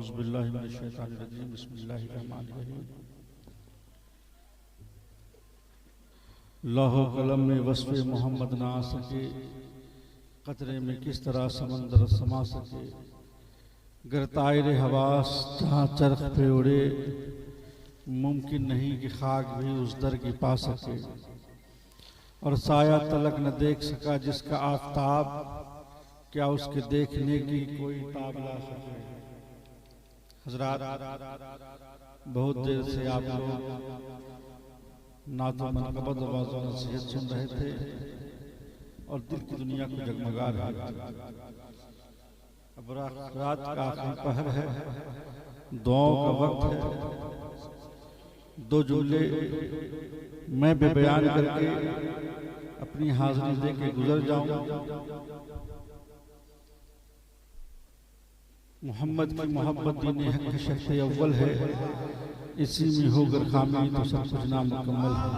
औज़ुबिल्लाहि मिनश्शैतानिर्रजीम बिस्मिल्लाहिर्रहमानिर्रहीम। लौह कलम में वस्फ़े मोहम्मद ना आ सके, कतरे में किस तरह समंदर समा सके। गर तायरे हवास जहाँ चरख पे उड़े, मुमकिन नहीं कि खाक भी उस दर की पा सके। और साया तलक न देख सका जिसका आफताब, क्या उसके देखने की कोई ताब ला सके। हजरात, बहुत देर से आप लोग नातो मनक़बत आवाज़ों नसीहत सुन रहे थे और दिल की दुनिया को जगमगा रहे थे। अब रात का आखिरी पहर है, दुआओं का वक्त है। दो जुमले मैं बेबयान करके अपनी हाजिरी दे के गुजर जाऊं। मोहम्मद की मोहब्बत दीन हक का शर्त अव्वल है, इसी में होकर खामी तो सब कुछ नामुकम्मल है।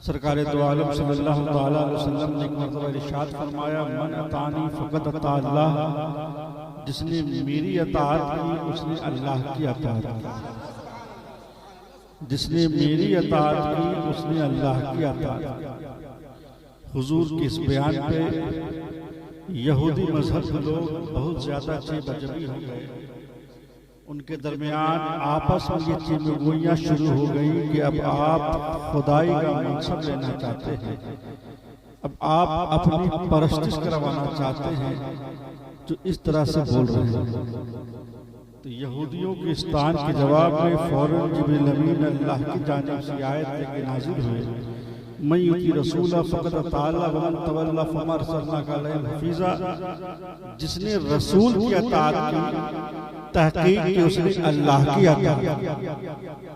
सरकार दो आलम सल्लल्लाहु तआला अलैहि वसल्लम ने एक मरतबा इरशाद फरमाया, मन अतानी फ़क़द अता अल्लाह, जिसने मेरी अताअत की उसने अल्लाह की अताअत की। जिसने मेरी अताअत की उसने अल्लाह की अताअत की। हुजूर के इस बयान पे यहूदी मजहब के लोग बहुत ज्यादा चेबजबी हो गए। उनके दरमियान आपस में ये चेमगोइयां शुरू हो गई कि अब आप खुदाई का मनसब लेना चाहते हैं, अब आप अपनी परस्तिश करवाना चाहते हैं, जो इस तरह से बोल रहे हैं। तो यहूदियों के इस तान के जवाब में फौरन जिब्रील अमीन अल्लाह की जानिब से आयत लेके नाजिल हुए, मैं युती रसूला फ़क़द अता अल्लाह व मन तवल्ला फमा अर्सलनाका अलैहिम हफ़ीज़ा। जिसने रसूल की अताअत की, तहकीक की उसने अल्लाह की अताअत की,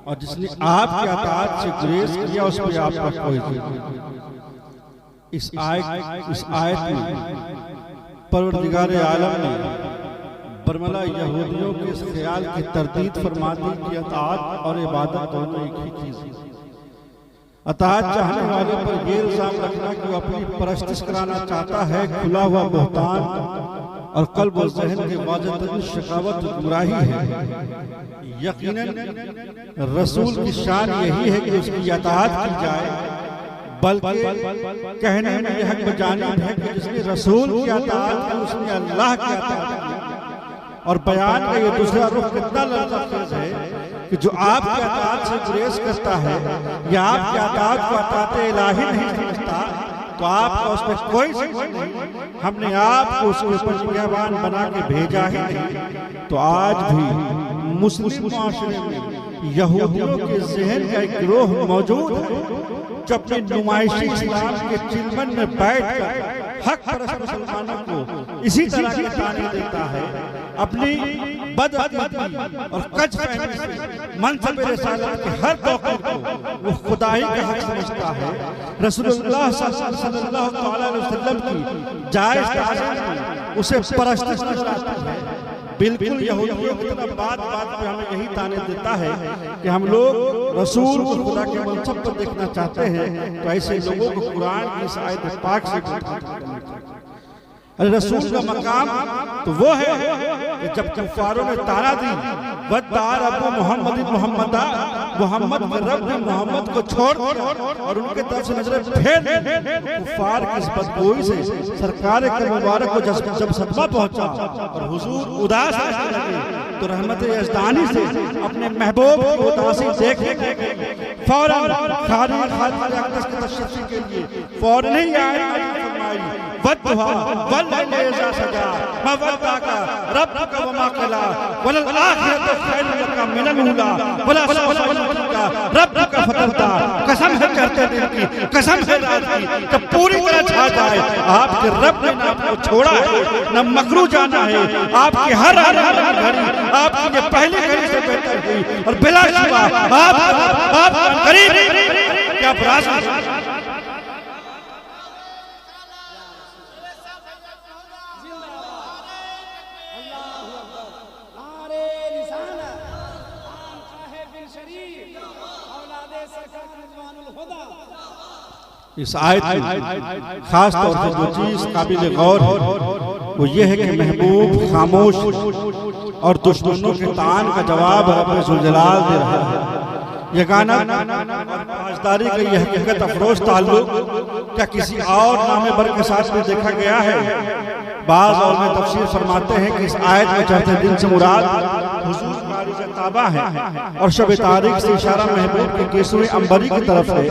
और जिसने आपकी अताअत से गुरेज किया उस पर आपका कोई इस आयत में परवरदिगार आलम ने बरमला यहूदियों के इस ख्याल की तरदीद फरमा दी कि अताअत और इबादत दोनों एक ही चीज है। अताअत चाहने वाले पर ये इल्जाम रखना कि वो अपनी परस्तिश कराना चाहता है, खुला हुआ बहतान और कल्ब और ज़हन के वाज़ह शकावत गुमराही है। यकीनन रसूल की शान यही है कि उसकी अताअत की जाए, बल्कि कहने में यह हक बजानिब है कि जिसने रसूल की अताअत की उसने अल्लाह की अताअत की। और बयान का ये दूसरा रुख कितना लज़ीज़ है कि जो आपकी अताअत से गुरेज करता है या आपकी अताअत को अताअत इलाही नहीं समझता, तो आपका उसमें कोई समझ नहीं। हमने आपको उसके ऊपर निगहबान बना के भेजा ही नहीं। तो आज भी मुस्लिम माशरे में यहूदियों के ज़हन का एक गिरोह मौजूद है जो अपने नुमाइशी इस्लाम के चिलमन में बैठकर हक परस्त मुसलमानों को इसी तरह के ताने देता है। अपनी बदअक़ीदगी और कच फहमी से मनसब रिसालत के हर तौक़ीद को वो खुदाई का हक समझता है। रसूलुल्लाह सल्लल्लाहु अलैहि वसल्लम की जायज़ ताज़ीम में उसे परस्तिश नज़र आती है। बिल्कुल यहूदियों की तरह बात पे हमें यही ताने देता है कि हम लोग रसूल को खुदा के मनसब पर देखना चाहते हैं। तो ऐसे लोगों को कुरान की इस आयत पाक से अरे रसूल का मकाम तो वो है कि जब कुफ्फारों ने तारा दी, वद्दार अबू मोहम्मद मोहम्मदा, मोहम्मद के रब ने मोहम्मद को छोड़ दिया और उनके तरफ से नजरें फेर दी। कुफ्फार की इस बदगोई से सरकार के मुबारक को जब सदमा पहुंचा और हुजूर उदास रहने लगे, तो रहमत यज़दानी से अपने महबूब की उदासी देख फौरन खारिज अक़दस की तशरीफ़ के लिए फौरन ही आयत फरमाई, वद्दुहा वल्लैलि इज़ा सजा मा वद्दाका रब्बुका वमा क़ला वलल आखिरतु खैरुन लका मिनल ऊला वला सौफ़ा युअतिका रब्बुका फतरदा। कसम है चढ़ते दिन की, कसम है रात की, जब पूरी तरह छा जाए आपके रब ने ना आपको छोड़ा है ना मकरू जाना है। आपकी हर घड़ी आपकी ये पहली घड़ी से बेहतर हुई और बिलाशुबा आप करीब क्या अपराध इस आयत में खास तौर पर जो चीज काबिल गौर है वो ये है कि महबूब खामोश और दुश्मनों के तान का जवाब रब्बे ज़ुल जलाल दे रहा है। ये गाना ताजदारी का ये हकीकत अफरोज ताल्लुक क्या किसी और नामे बर के साथ भी देखा गया है? बाज़ और में तफसीर फरमाते हैं कि इस आयत में चढ़ते दिन से मुराद हुजूर बारिज़ ताबा है और शब तारीख से इशारा महबूब के केसुए अंबरी की तरफ है।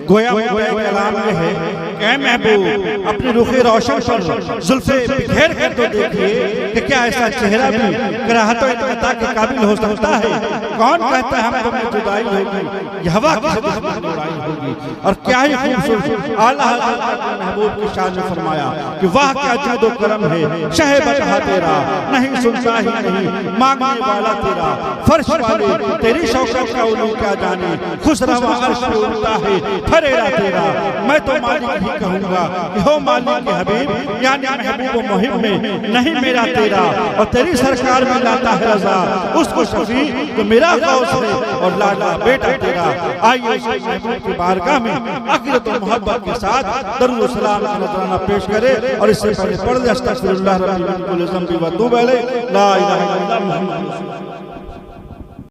गोया कलाम ये है कि ऐ महबूब अपनी रुखे रोशन पर जुल्फे बिखेर कर तो देखिए कि क्या ऐसा चेहरा भी कराहत इत्ता के काबिल हो सकता है? कौन कहता है हम तुम्हें जुदाई होगी, यह हवा की जुदाई होगी? और क्या ही खूबसूरत आला हज़रत महबूब की शान में फरमाया कि वाह क्या जद व करम है शह बता तेरा, नहीं सुनता ही नहीं मांगने वाला तेरा, फर्श वाले तेरी शौकत का उलू क्या जाने, खुश रवा अर्श पे उड़ता है फरेरा तेरा। मैं तो मालिक ही कहूँगा कि हो मालिक के हबीब यानी महबूब मुहिब में नहीं मेरा तेरा, और तेरी सरकार में लाता है रजा उसको शफी तो मेरा गौस है और लाडला बेटा तेरा। आइए उस महबूब की बारगाह में अक़ीदत और मोहब्बत के साथ दरूद व सलाम का नजराना पेश करे। और इससे पहले पढ़ ले अस्तग़फिरुल्लाह रब्बी व कुल्लि ज़ंबि व तूब अलैहि ला इलाहा इल्लल्लाह मुहम्मदुर रसूलुल्लाह।